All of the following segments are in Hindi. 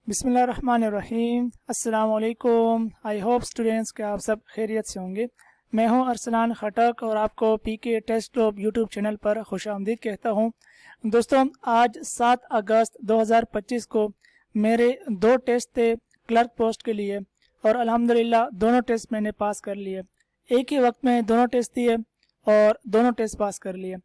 बिस्मिल्लाहिर्रहमानिर्रहीम। अस्सलाम वालेकुम। आई होप स्टूडेंट्स के आप सब खैरियत से होंगे। मैं हूं अरसलान खटक और आपको पीके टेस्ट ग्लोब यूट्यूब चैनल पर खुशामदीद कहता हूं। दोस्तों, आज 7 अगस्त 2025 को मेरे 2 टेस्ट थे क्लर्क पोस्ट के लिए और अल्हम्दुलिल्लाह दोनों टेस्ट मैंने पास कर लिए। एक ही वक्त में दोनों टेस्ट दिए और दोनों टेस्ट पास कर लिए।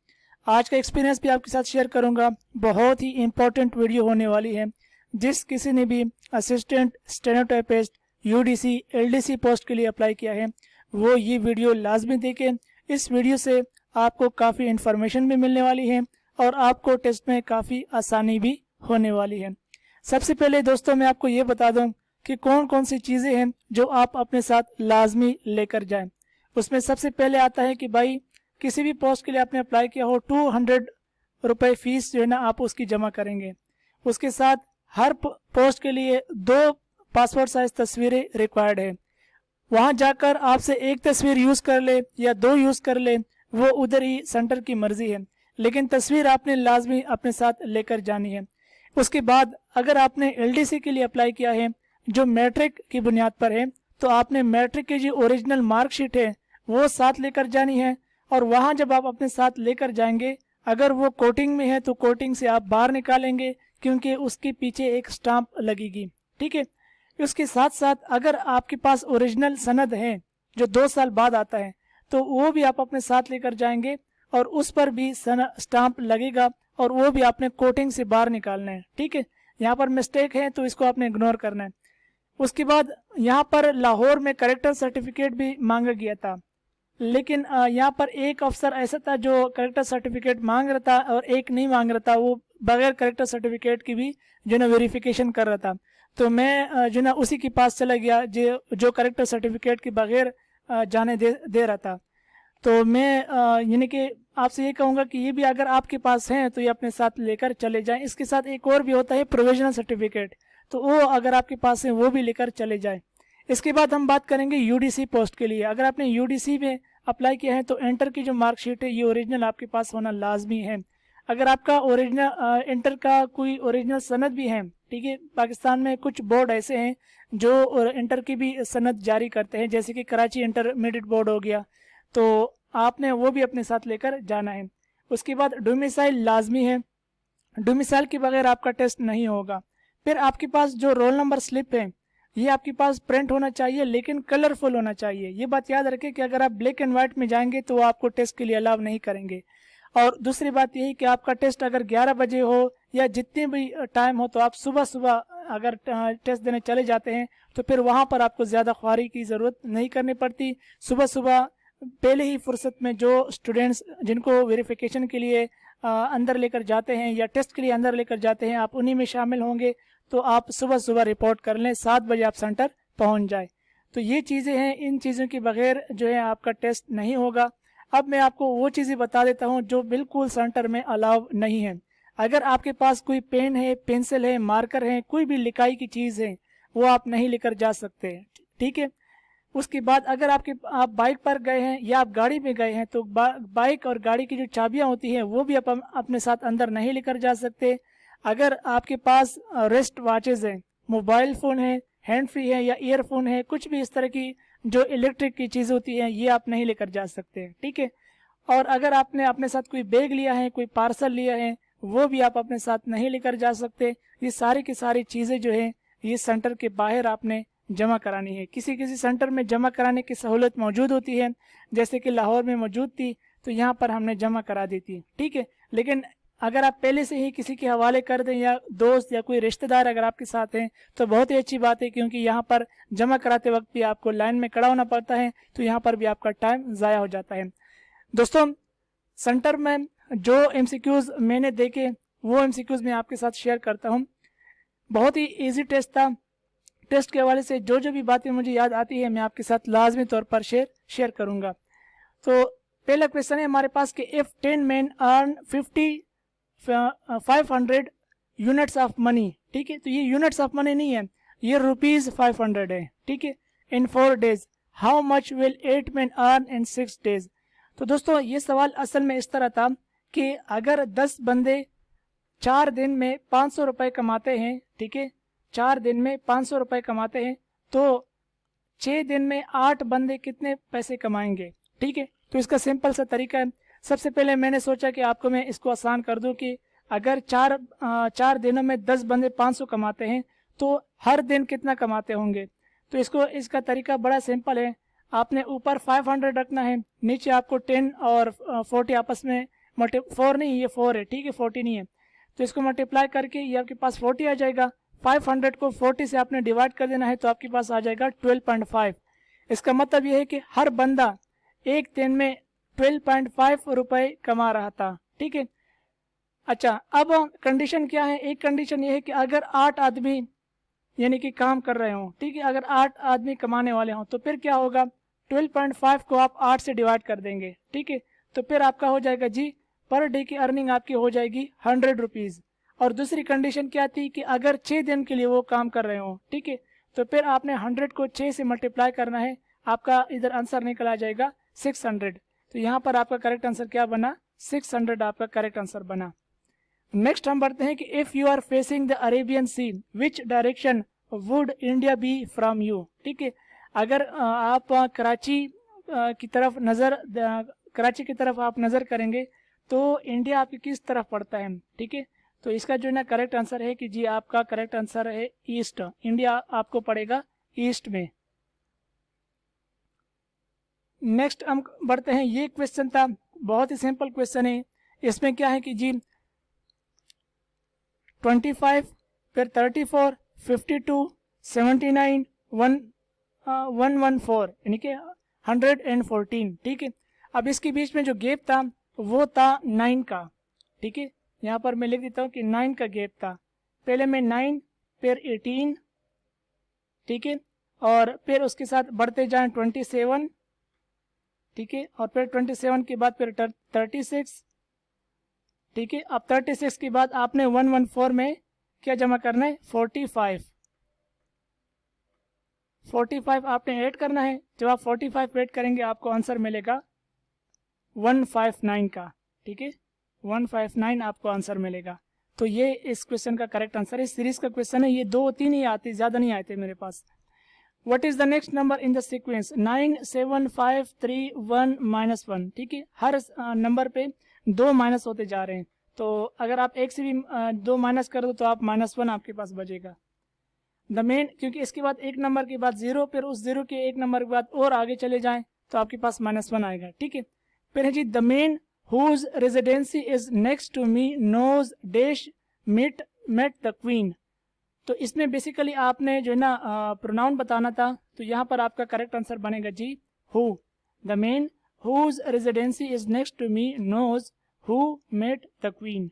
आज का एक्सपीरियंस भी आपके साथ शेयर करूंगा। बहुत ही इम्पोर्टेंट वीडियो होने वाली है। जिस किसी ने भी assistant stenotypist UDC LDC post के लिए अप्लाई किया है वो ये वीडियो लाजमी देखें। इस वीडियो से आपको काफ़ी इन्फॉर्मेशन भी मिलने वाली है और आपको टेस्ट में काफ़ी आसानी भी होने वाली है। सबसे पहले दोस्तों मैं आपको ये बता दूं कि कौन कौन सी चीज़ें हैं जो आप अपने साथ लाजमी लेकर जाएं। उसमें सबसे पहले आता है कि भाई किसी भी पोस्ट के लिए आपने अप्लाई किया हो 200 रुपये फ़ीस जो है ना आप उसकी जमा करेंगे। उसके साथ हर पोस्ट के लिए 2 पासपोर्ट साइज तस्वीरें रिक्वायर्ड है। वहां जाकर आपसे एक तस्वीर यूज़ कर ले या 2 यूज़ कर ले वो उधर ही सेंटर की मर्जी है, लेकिन तस्वीर आपने लाजमी अपने साथ लेकर जानी है। उसके बाद अगर आपने एलडीसी के लिए अप्लाई किया है जो मैट्रिक की बुनियाद पर है तो आपने मैट्रिक की जो ओरिजिनल मार्कशीट है वो साथ लेकर जानी है। और वहाँ जब आप अपने साथ लेकर जाएंगे अगर वो कोटिंग में है तो कोटिंग से आप बाहर निकालेंगे क्योंकि उसके पीछे एक स्टाम्प लगेगी। ठीक है। उसके साथ साथ अगर आपके पास ओरिजिनल सनद है जो 2 साल बाद आता है तो वो भी आप अपने साथ लेकर जाएंगे और उस पर भी स्टाम्प लगेगा और वो भी आपने कोटिंग से बाहर निकालना है। ठीक है। यहाँ पर मिस्टेक है तो इसको आपने इग्नोर करना है। उसके बाद यहाँ पर लाहौर में करेक्टर सर्टिफिकेट भी मांगा गया था, लेकिन यहाँ पर एक अफसर ऐसा था जो करेक्टर सर्टिफिकेट मांग रहा था और एक नहीं मांग रहा था। वो बगैर करेक्टर सर्टिफिकेट की भी जो ना वेरिफिकेशन कर रहा था। तो मैं जो ना उसी के पास चला गया जो करेक्टर सर्टिफिकेट के बगैर जाने दे रहा था। तो मैं यानी कि आपसे ये कहूँगा कि ये भी अगर आपके पास हैं तो ये अपने साथ लेकर चले जाएं। इसके साथ एक और भी होता है प्रोविजनल सर्टिफिकेट, तो वो अगर आपके पास है वो भी लेकर चले जाएं। इसके बाद हम बात करेंगे यूडीसी पोस्ट के लिए। अगर आपने यूडीसी में अप्लाई किया है तो इंटर की जो मार्कशीट है ये ओरिजिनल आपके पास होना लाजमी है। अगर आपका ओरिजिनल इंटर का कोई ओरिजिनल सनद भी है, ठीक है, पाकिस्तान में कुछ बोर्ड ऐसे हैं जो इंटर की भी सनद जारी करते हैं, जैसे कि कराची इंटरमीडिएट बोर्ड हो गया, तो आपने वो भी अपने साथ लेकर जाना है। उसके बाद डोमिसाइल लाजमी है, डोमिसाइल के बगैर आपका टेस्ट नहीं होगा। फिर आपके पास जो रोल नंबर स्लिप है ये आपके पास प्रिंट होना चाहिए, लेकिन कलरफुल होना चाहिए। ये बात याद रखें कि अगर आप ब्लैक एंड व्हाइट में जाएंगे तो वो आपको टेस्ट के लिए अलाउ नहीं करेंगे। और दूसरी बात यही कि आपका टेस्ट अगर 11 बजे हो या जितने भी टाइम हो तो आप सुबह सुबह अगर टेस्ट देने चले जाते हैं तो फिर वहाँ पर आपको ज़्यादा ख्वारी की ज़रूरत नहीं करनी पड़ती। सुबह सुबह पहले ही फुर्सत में जो स्टूडेंट्स जिनको वेरिफिकेशन के लिए अंदर लेकर जाते हैं या टेस्ट के लिए अंदर लेकर जाते हैं आप उन्हीं में शामिल होंगे, तो आप सुबह सुबह रिपोर्ट कर लें, 7 बजे आप सेंटर पहुंच जाए। तो ये चीज़ें हैं, इन चीज़ों के बगैर जो है आपका टेस्ट नहीं होगा। अब मैं आपको वो चीज़ें बता देता हूं जो बिल्कुल सेंटर में अलाउ नहीं है। अगर आपके पास कोई पेन है, पेंसिल है, मार्कर है, कोई भी लिखाई की चीज़ है वो आप नहीं लेकर जा सकते। ठीक है। उसके बाद अगर आप बाइक पर गए हैं या आप गाड़ी में गए हैं तो बाइक और गाड़ी की जो चाबियां होती हैं वो भी आप अपने साथ अंदर नहीं लेकर जा सकते। अगर आपके पास रेस्ट वॉचेज हैं, मोबाइल फ़ोन है, हैंड फ्री है या ईयरफोन है, कुछ भी इस तरह की जो इलेक्ट्रिक की चीज़ होती हैं ये आप नहीं लेकर जा सकते। ठीक है। और अगर आपने अपने साथ कोई बैग लिया है, कोई पार्सल लिया है, वो भी आप अपने साथ नहीं लेकर जा सकते। ये सारी की सारी चीज़ें जो है ये सेंटर के बाहर आपने जमा करानी है। किसी किसी सेंटर में जमा कराने की सहूलत मौजूद होती है, जैसे कि लाहौर में मौजूद थी तो यहाँ पर हमने जमा करा दी थी। ठीक है। लेकिन अगर आप पहले से ही किसी के हवाले कर दें या दोस्त या कोई रिश्तेदार अगर आपके साथ हैं तो बहुत ही अच्छी बात है, क्योंकि यहाँ पर जमा कराते वक्त भी आपको लाइन में खड़ा होना पड़ता है, तो यहाँ पर भी आपका टाइम ज़ाया हो जाता है। दोस्तों, सेंटर में जो एमसीक्यूज़ मैंने देखे वो एमसीक्यूज़ मैं आपके साथ शेयर करता हूँ। बहुत ही ईजी टेस्ट था। टेस्ट के हवाले से जो भी बातें मुझे याद आती है मैं आपके साथ लाजमी तौर पर शेयर करूँगा। तो पहला क्वेश्चन है हमारे पास कि if 10 men earn 500 units of money. ठीक है। तो ये यूनिट्स ऑफ मनी नहीं है, ये रुपीज़ 500 है। ठीक है। इन 4 days how much will 8 men earn in 6 days। तो दोस्तों ये सवाल असल में इस तरह था कि अगर 10 बंदे 4 दिन में 500 रुपये कमाते हैं, ठीक है, 4 दिन में 500 रुपये कमाते हैं तो 6 दिन में 8 बंदे कितने पैसे कमाएंगे। ठीक है, तो इसका सिंपल सा तरीका है। सबसे पहले मैंने सोचा कि आपको मैं इसको आसान कर दूं कि अगर 4 दिनों में 10 बंदे 500 कमाते हैं तो हर दिन कितना कमाते होंगे। तो इसका तरीका बड़ा सिंपल है। आपने ऊपर 500 रखना है, नीचे आपको 10 और 40 आपस में 4 नहीं, ये 4 है, ठीक है, 40 नहीं है, तो इसको मल्टीप्लाई करके ये आपके पास 40 आ जाएगा। 500 को 40 से आपने डिवाइड कर देना है तो आपके पास आ जाएगा 12.5। इसका मतलब ये है कि हर बंदा एक दिन में 12.5 रुपए कमा रहा था। ठीक है, अच्छा, अब कंडीशन क्या है, एक कंडीशन ये है कि अगर 8 आदमी यानी कि काम कर रहे हो, ठीक है, अगर 8 आदमी कमाने वाले हों तो फिर क्या होगा, 12.5 को आप 8 से डिवाइड कर देंगे। ठीक है, तो फिर आपका हो जाएगा जी पर डे की अर्निंग आपकी हो जाएगी 100 रुपीज़। और दूसरी कंडीशन क्या थी कि अगर 6 दिन के लिए वो काम कर रहे हो, ठीक है, तो फिर आपने 100 को 6 से मल्टीप्लाई करना है, आपका इधर आंसर निकल आ जाएगा 600। तो यहाँ पर आपका करेक्ट आंसर क्या बना, 600 आपका करेक्ट आंसर बना। नेक्स्ट हम बढ़ते हैं कि if you are facing the Arabian sea which direction would India be from you. ठीक है, अगर आप कराची की तरफ कराची की तरफ आप नज़र करेंगे तो इंडिया आपकी किस तरफ पड़ता है। ठीक है, तो इसका जो है ना करेक्ट आंसर है कि जी आपका करेक्ट आंसर है ईस्ट, इंडिया आपको पड़ेगा ईस्ट में। नेक्स्ट हम बढ़ते हैं, ये क्वेश्चन था, बहुत ही सिंपल क्वेश्चन है। इसमें क्या है कि जी 25 फिर 34 52 79 114 यानी कि 114। ठीक है, अब इसके बीच में जो गैप था वो था 9 का। ठीक है, यहाँ पर मैं लिख देता हूँ कि 9 का गैप था। पहले में 9 फिर 18, ठीक है, और फिर उसके साथ बढ़ते जाएं 27, ठीक है, और फिर 27 के बाद फिर 36, ठीक है। अब 36 के बाद आपने 114 में क्या जमा करना है, 45 आपने ऐड करना है। जब आप 45 ऐड करेंगे आपको आंसर मिलेगा 159 का। ठीक है, 159 आपको आंसर मिलेगा। तो ये इस क्वेश्चन का करेक्ट आंसर है। सीरीज का क्वेश्चन है, ये 2-3 ही आते, ज़्यादा नहीं आते मेरे पास। What is the next number in the sequence, 9 7 5 3 1 -1। ठीक है, हर नंबर पे 2 माइनस होते जा रहे हैं, तो अगर आप एक से भी 2 माइनस कर दो तो आप -1 आपके पास बचेगा। द मेन, क्योंकि इसके बाद एक नंबर के बाद 0, फिर उस 0 के एक नंबर के बाद और आगे चले जाएं तो आपके पास -1 आएगा। ठीक है, फिर है जी the man whose residency is next to me knows dash met the queen. तो इसमें बेसिकली आपने जो है ना प्रोनाउन बताना था, तो यहाँ पर आपका करेक्ट आंसर बनेगा जी who. The man whose residency is next to me knows who met the queen.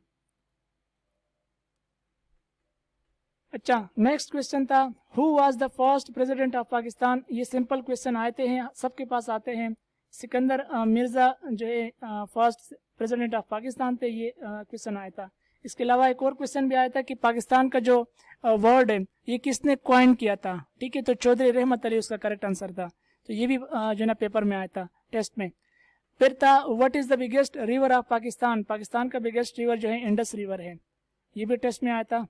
अच्छा, नेक्स्ट क्वेश्चन था who was the first president of Pakistan. ये सिंपल क्वेश्चन आते हैं, सबके पास आते हैं। सिकंदर मिर्जा जो है फर्स्ट प्रेसिडेंट ऑफ पाकिस्तान थे, ये क्वेश्चन आया था। इसके अलावा एक और क्वेश्चन भी आया था कि पाकिस्तान का जो वर्ड है ये किसने क्वाइन किया था। ठीक है, तो चौधरी रहमत अली उसका करेक्ट आंसर था। तो ये भी जो है ना पेपर में आया था, टेस्ट में। फिर था what is the biggest river of Pakistan. Pakistan का बिगेस्ट रिवर जो है इंडस रिवर है, ये भी टेस्ट में आया था।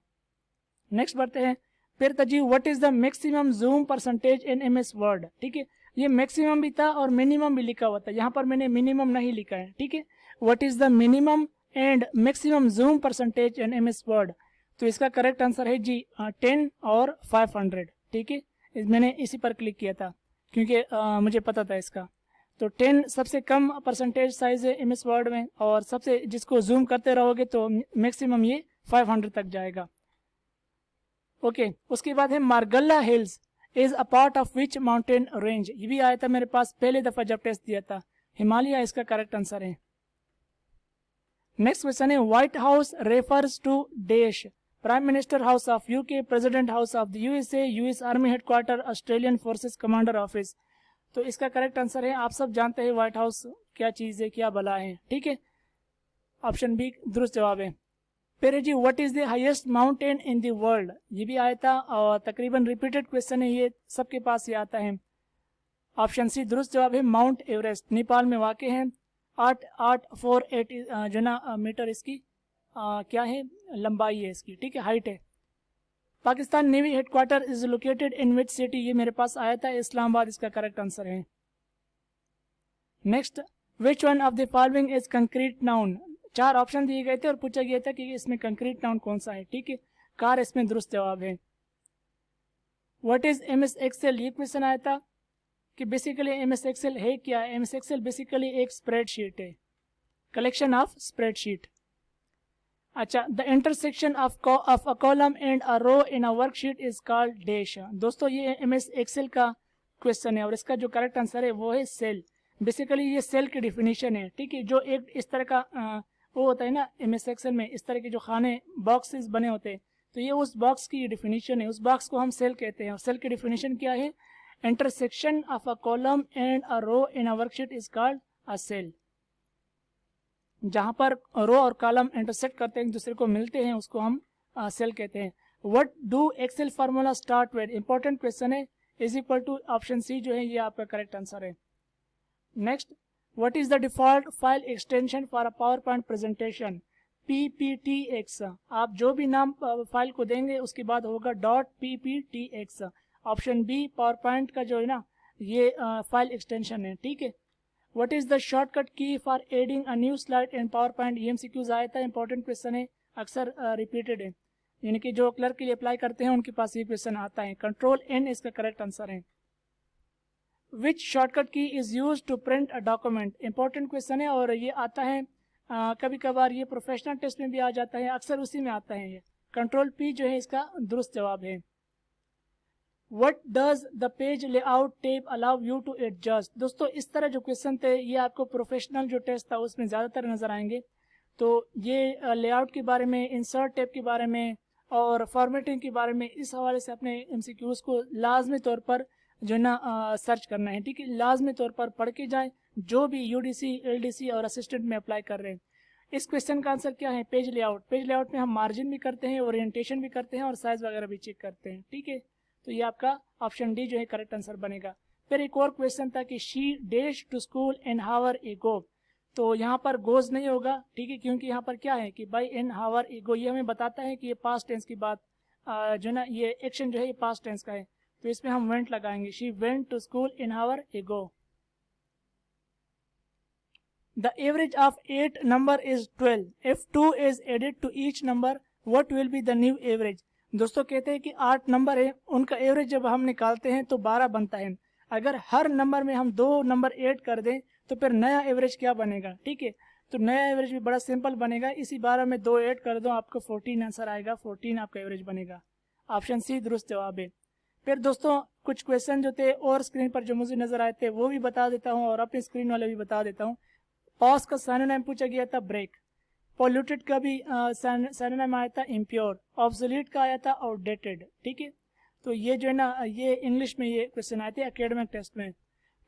नेक्स्ट बढ़ते हैं, फिर था जी what is the maximum zoom percentage in MS word. ठीक है, ये मैक्सिमम भी था और मिनिमम भी लिखा हुआ था, यहाँ पर मैंने मिनिमम नहीं लिखा है। ठीक है, what is the minimum and maximum zoom percentage in MS word. तो इसका करेक्ट आंसर है जी 10 और 500। ठीक है, मैंने इसी पर क्लिक किया था क्योंकि मुझे पता था इसका। तो 10 सबसे कम परसेंटेज साइज है MS वर्ड में, और सबसे जिसको जूम करते रहोगे तो मैक्सिमम ये 500 तक जाएगा। ओके, उसके बाद है Margalla hills is a part of which mountain range. ये भी आया था मेरे पास पहले दफा जब टेस्ट दिया था, हिमालय इसका करेक्ट आंसर है। नेक्स्ट क्वेश्चन है White House refers to dash, prime minister house of UK, president house of the USA, US army headquarter, Australian forces commander office. तो इसका करेक्ट आंसर है, आप सब जानते हैं व्हाइट हाउस क्या चीज़ है, क्या बला है। ठीक है, ऑप्शन बी दुरुस्त जवाब है। फिर जी what is the highest mountain in the world, ये भी आया था और तकरीबन रिपीटेड क्वेश्चन है, ये सबके पास ये आता है। ऑप्शन सी दुरुस्त जवाब है माउंट एवरेस्ट, नेपाल में वाक़ है। 848 जो ना मीटर इसकी क्या है, लंबाई है इसकी। ठीक है, हाइट है। Pakistan navy headquarter is located in which city, ये मेरे पास आया था, इस्लामाबाद इसका करेक्ट आंसर है। Next, which one of the following is concrete noun, 4 option दिए गए थे और पूछा गया था कि इसमें कंक्रीट नाउन कौन सा है, ठीक है, कार इसमें दुरुस्त जवाब है। व्हाट इज एमएस एक्सेल, ये क्वेश्चन आया था कि बेसिकली एमएस एक्सेल है क्या। एमएस एक्सेल बेसिकली एक स्प्रेडशीट है, कलेक्शन ऑफ स्प्रेडशीट। अच्छा, the intersection of a column and a row in a worksheet is called dash. दोस्तों ये एमएस एक्सेल का क्वेश्चन है और इसका जो करेक्ट आंसर है वो है सेल। बेसिकली ये सेल की डिफिनीशन है, ठीक है, जो एक इस तरह का वो होता है ना एमएस एक्सेल में, इस तरह के जो खाने बॉक्सेस बने होते हैं, तो ये उस बॉक्स की डिफिनीशन है, उस बॉक्स को हम सेल कहते हैं। और सेल की डिफिनीशन क्या है, intersection of a column and a row in a worksheet is called a cell. जहां पर रो और कॉलम इंटरसेक्ट करते हैं, एक दूसरे को मिलते हैं, उसको हम सेल कहते हैं। What do Excel formula start with, important question है, is equal to option C जो है ये आपका करेक्ट आंसर है। Next, what is the default file extension for a PowerPoint presentation, PPTX। आप जो भी नाम फाइल को देंगे उसके बाद होगा .PPTX। Option B PowerPoint का जो है ना ये फाइल एक्सटेंशन है, ठीक है। व्हाट इज द शॉर्टकट की for adding a new slide in power point, ये MCQs आया था, इंपॉर्टेंट क्वेश्चन है, अक्सर रिपीटेड है, यानी कि जो क्लर्क के लिए अप्लाई करते हैं उनके पास ये क्वेश्चन आता है। Ctrl+N इसका करेक्ट आंसर है। Which shortcut key is use to print a document, important question है और ये आता है कभी कभार, ये प्रोफेशनल टेस्ट में भी आ जाता है, अक्सर उसी में आता है ये। Ctrl+P जो है इसका दुरुस्त जवाब है। What does the page layout tab allow you to adjust, दोस्तों इस तरह जो क्वेश्चन थे ये आपको प्रोफेशनल जो टेस्ट था उसमें ज़्यादातर नज़र आएंगे। तो ये लेआउट के बारे में, इंसर्ट टैब के बारे में और फॉर्मेटिंग के बारे में, इस हवाले से अपने MCQs को लाजमी तौर पर जो है ना सर्च करना है, ठीक है, लाजमी तौर पर पढ़ के जाएं, जो भी UDC, LDC और असिस्टेंट में अप्लाई कर रहे हैं। इस क्वेश्चन का आंसर क्या है, पेज लेआउट। पेज लेआउट में हम मार्जिन भी करते हैं, ओरिएंटेशन भी करते हैं और साइज वगैरह भी चेक करते हैं, ठीक है। तो ये आपका ऑप्शन डी जो है करेक्ट आंसर बनेगा। फिर एक और क्वेश्चन था कि she dash to school an hour ago, तो यहाँ पर गोज नहीं होगा, ठीक है, क्योंकि यहाँ पर क्या है कि बाई एन हावर एगो, ये हमें बताता है कि ये पास्ट टेंस की बात जो ना ये एक्शन जो है ये पास्ट टेंस का है, तो इसमें हम वेंट लगाएंगे, she went to school in hour ago. The average of 8 number is 12, if 2 is added to each number what will be the new average. दोस्तों कहते हैं कि 8 नंबर है, उनका एवरेज जब हम निकालते हैं तो 12 बनता है। अगर हर नंबर में हम 2 नंबर ऐड कर दें तो फिर नया एवरेज क्या बनेगा, ठीक है। तो नया एवरेज भी बड़ा सिंपल बनेगा, इसी 12 में 2 ऐड कर दो, आपको 14 आंसर आएगा, 14 आपका एवरेज बनेगा। ऑप्शन सी दुरुस्त जवाब है। फिर दोस्तों कुछ क्वेश्चन जो थे और स्क्रीन पर जो मुझे नजर आए थे वो भी बता देता हूँ और अपनी स्क्रीन वाले भी बता देता हूँ। पॉज का सिनोनिम पूछा गया था ब्रेक, पॉल्यूटेड का भी सिनोनिम आया था इम्प्योर, ऑब्सोलीट का आया था आउटडेटेड, ठीक है। तो ये जो है ना ये इंग्लिश में ये क्वेश्चन आए थे एकेडमिक टेस्ट में।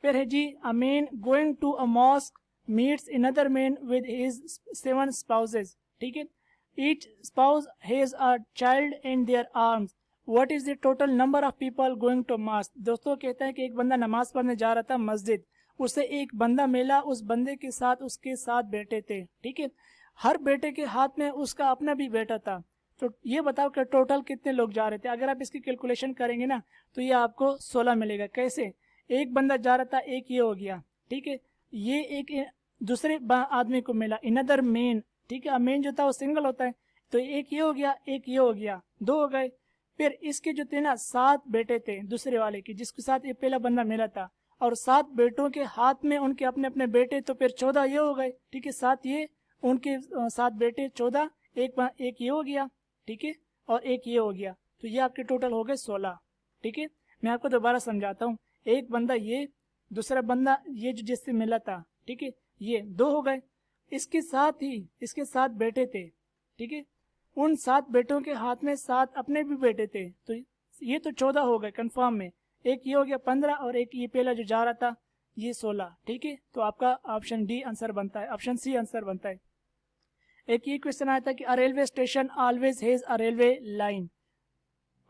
फिर है जी, a man going to a mosque meets another man with his 7 spouses, ठीक है, each spouse has a child in their arms, what is the total number of people going to mosque. दोस्तों कहते हैं कि एक बंदा नमाज पढ़ने जा रहा था मस्जिद, उसे एक बंदा मिला, उस बंदे के साथ उसके 7 बेटे थे, ठीक है, हर बेटे के हाथ में उसका अपना भी बेटा था। तो ये बताओ कि टोटल कितने लोग जा रहे थे। अगर आप इसकी कैलकुलेशन करेंगे ना तो ये आपको 16 मिलेगा। कैसे, एक बंदा जा रहा था, एक ये हो गया, ठीक है, ये एक दूसरे आदमी को मिला, इनदर मेन, ठीक है, मेन जो था वो सिंगल होता है, तो एक ये हो गया, एक ये हो गया, 2 हो गए। फिर इसके जो थे ना 7 बेटे थे दूसरे वाले के, जिसके साथ ये पहला बंदा मिला था, और 7 बेटों के हाथ में उनके अपने अपने बेटे, तो फिर 14 ये हो गए, ठीक है, 7 ये उनके 7 बेटे, 14, एक ये हो गया, ठीक है, और एक ये हो गया, तो ये आपके टोटल हो गए 16, ठीक है। मैं आपको दोबारा समझाता हूँ, एक बंदा ये, दूसरा बंदा ये जो जिससे मिला था, ठीक है, ये 2 हो गए, इसके साथ ही इसके 7 बेटे थे, ठीक है, उन 7 बेटों के हाथ में 7 अपने भी बेटे थे, तो ये तो 14 हो गए कंफर्म में, एक ये हो गया 15 और एक ये पहला जो जा रहा था ये 16, ठीक है। तो आपका ऑप्शन डी आंसर बनता है, ऑप्शन सी आंसर बनता है। एक ये क्वेश्चन आया था कि a railway station always has a railway line,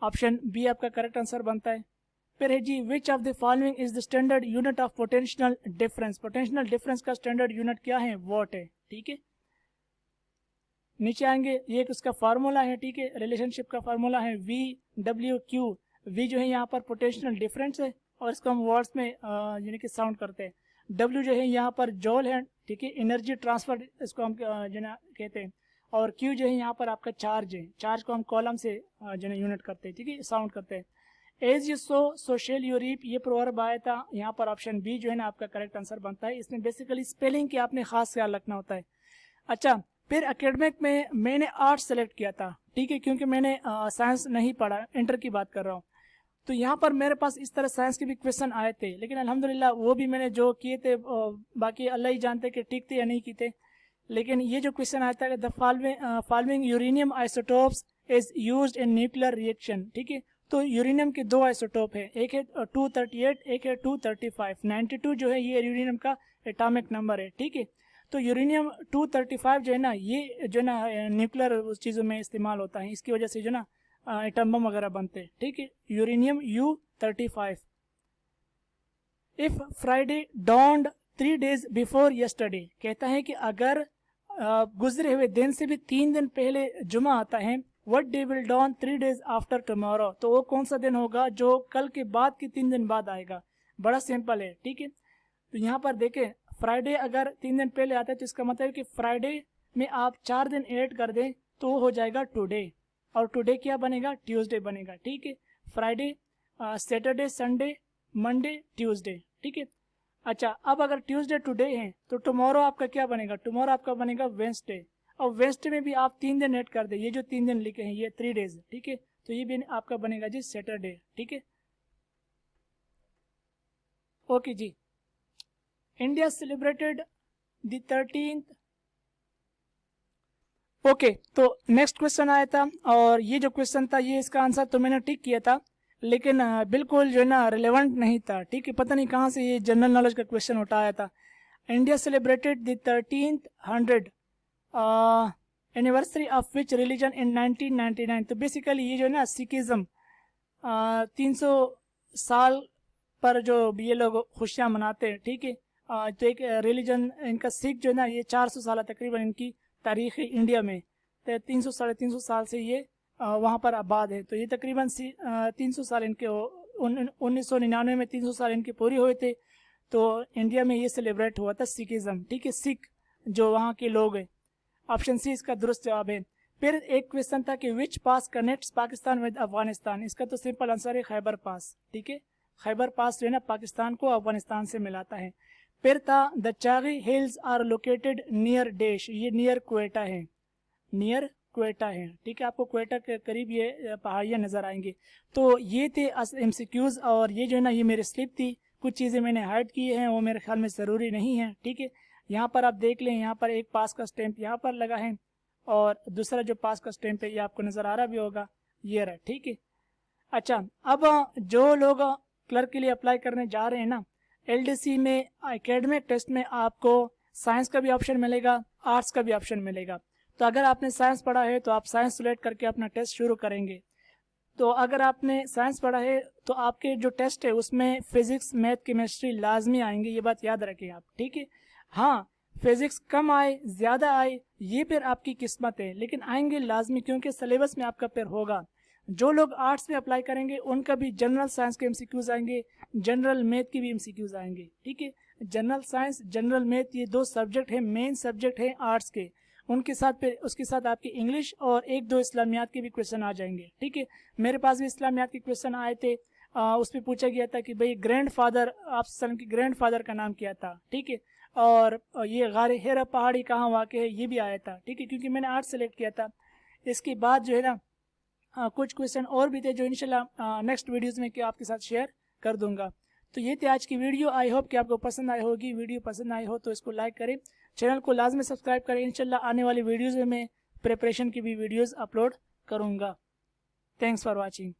option B आपका करेक्ट आंसर बनता है। फिर है जी, which of the following is the standard unit of potential difference, potential difference का स्टैंडर्ड यूनिट क्या है, वॉट है, ठीक है। नीचे आएंगे, ये एक उसका फार्मूला है, ठीक है, रिलेशनशिप का फार्मूला है VW/Q। V जो है यहाँ पर पोटेंशियल डिफरेंस है और इसको हम वर्ड्स में यानी कि साउंड करते हैं। W जो है यहाँ पर जॉल है, ठीक है, एनर्जी ट्रांसफर इसको हम जो है कहते हैं। और Q जो है यहाँ पर आपका चार्ज है, चार्ज को हम कॉलम से जो है यूनिट करते हैं, ठीक है, साउंड करते हैं। As you sow shall you reap, ये प्रोवर्ब आया था, यहाँ पर ऑप्शन बी जो है ना आपका करेक्ट आंसर बनता है। इसमें बेसिकली स्पेलिंग की आपने खास ख्याल रखना होता है। अच्छा, फिर एकेडमिक में मैंने आर्ट्स सेलेक्ट किया था, ठीक है, क्योंकि मैंने साइंस नहीं पढ़ा, इंटर की बात कर रहा हूँ। तो यहाँ पर मेरे पास इस तरह साइंस के भी क्वेश्चन आए थे, लेकिन अल्हम्दुलिल्लाह वो भी मैंने जो किए थे बाकी अल्लाह ही जानते कि ठीक थे या नहीं किए थे। लेकिन ये जो क्वेश्चन आया था, the following uranium isotopes is used in nuclear reaction, ठीक है। तो यूरेनियम के दो आइसोटोप है, एक है 238, एक है 235। 92 जो है ये यूरेनियम का एटॉमिक नंबर है, ठीक है। तो यूरेनियम 235 जो है ना, ये जो है ना न्यूक्लियर उस चीज़ों में इस्तेमाल होता है, इसकी वजह से जो ना एटम बम वगैरह बनते हैं, ठीक है। Uranium U-35। If Friday dawned 3 days before yesterday, कहता है कि अगर गुजरे हुए दिन से भी 3 दिन पहले जुमा आता है, what day will dawn 3 days after tomorrow, तो वो कौन सा दिन होगा जो कल के बाद के 3 दिन बाद आएगा। बड़ा सिंपल है, ठीक है। तो यहाँ पर देखें, फ्राइडे अगर 3 दिन पहले आता है तो इसका मतलब है कि फ्राइडे में आप 4 दिन ऐड कर दें तो वो हो जाएगा टुडे, और टुडे क्या बनेगा, ट्यूसडे बनेगा, ठीक है। Friday, Saturday, Sunday, Monday, Tuesday, ठीक है। अच्छा, अब अगर ट्यूसडे टुडे है तो टुमारो आपका क्या बनेगा, टुमारो आपका बनेगा वेंसडे, और वेंसडे में भी आप 3 दिन ऐड कर दे, ये जो 3 दिन लिखे हैं ये 3 days, ठीक है। तो ये भी आपका बनेगा जी सैटरडे, ठीक है। ओके जी, India celebrated the 13th। Okay, तो नेक्स्ट क्वेश्चन आया था, और ये जो क्वेश्चन था ये इसका आंसर तो मैंने टिक किया था, लेकिन बिल्कुल जो है ना रिलेवेंट नहीं था, ठीक है। पता नहीं कहाँ से ये जनरल नॉलेज का क्वेश्चन उठाया था। India celebrated the 1300 anniversary of which religion in 1999। तो बेसिकली ये जो है ना सिखिज्म 300 साल पर जो ये लोग खुशियाँ मनाते हैं, ठीक है। तो एक रिलीजन इनका सिख जो है ना, ये 400 साल तकरीबन इनकी तारीख है इंडिया में, तो 300 साढ़े 300 साल से ये वहाँ पर आबाद है। तो ये तकरीबन 300 साल इनके 1999 में 300 साल इनके पूरे हुए थे। तो इंडिया में ये सेलिब्रेट हुआ था सिखिज्म, ठीक है, सिख जो वहाँ के लोग हैं। ऑप्शन सी इसका दुरुस्त जवाब है। फिर एक क्वेश्चन था कि विच पास कनेक्ट्स पाकिस्तान विद अफगानिस्तान, इसका तो सिंपल आंसर है खैबर पास, ठीक है। खैबर पास जो है ना पाकिस्तान को अफगानिस्तान से मिलाता है। फिर था the Chagai hills are located near dash, ये नियर क्वेटा है, नियर क्वेटा है, ठीक है। आपको क्वेटा के करीब ये पहाड़ियाँ नज़र आएंगी। तो ये थे MCQs, और ये जो है ना ये मेरी स्लिप थी, कुछ चीज़ें मैंने हाइड की हैं, वो मेरे ख्याल में ज़रूरी नहीं है, ठीक है। यहाँ पर आप देख लें, यहाँ पर एक पास का स्टैंप यहाँ पर लगा है, और दूसरा जो पास का स्टैंप है ये आपको नज़र आ रहा भी होगा, ये रहा, ठीक है। अच्छा, अब जो लोग क्लर्क के लिए अप्लाई करने जा रहे हैं ना, LDC में एकेडमिक टेस्ट में आपको साइंस का भी ऑप्शन मिलेगा, आर्ट्स का भी ऑप्शन मिलेगा। तो अगर आपने साइंस पढ़ा है तो आप साइंस सेलेक्ट करके अपना टेस्ट शुरू करेंगे। तो अगर आपने साइंस पढ़ा है तो आपके जो टेस्ट है उसमें फिजिक्स, मैथ, केमिस्ट्री लाजमी आएंगे, ये बात याद रखें आप, ठीक है। हाँ, फिजिक्स कम आए ज़्यादा आए ये फिर आपकी किस्मत है, लेकिन आएंगे लाजमी, क्योंकि सिलेबस में आपका फिर होगा। जो लोग आर्ट्स में अप्लाई करेंगे उनका भी जनरल साइंस के MCQs आएंगे, जनरल मैथ की भी MCQs आएंगे, ठीक है। जनरल साइंस, जनरल मैथ, ये 2 सब्जेक्ट है, मेन सब्जेक्ट है आर्ट्स के। उनके साथ फिर उसके साथ आपकी इंग्लिश और 1-2 इस्लामियात के भी क्वेश्चन आ जाएंगे, ठीक है। मेरे पास भी इस्लामियात के क्वेश्चन आए थे, उस पर पूछा गया था कि भाई ग्रैंडफादर, आप सल्लम के ग्रैंडफादर का नाम क्या था, ठीक है। और ये गार हिरा पहाड़ी कहाँ वाक़ है ये भी आया था, ठीक है, क्योंकि मैंने आर्ट्स सेलेक्ट किया था। इसके बाद जो है ना कुछ क्वेश्चन और भी थे जो इंशाल्लाह नेक्स्ट वीडियोज़ में आपके साथ शेयर कर दूंगा। तो ये थी आज की वीडियो, आई होप कि आपको पसंद आई होगी। वीडियो पसंद आई हो तो इसको लाइक करें, चैनल को लाजमी सब्सक्राइब करें। इंशाल्लाह आने वाली वीडियोज़ में मैं प्रिपरेशन की भी वीडियोज़ अपलोड करूँगा। Thanks for watching.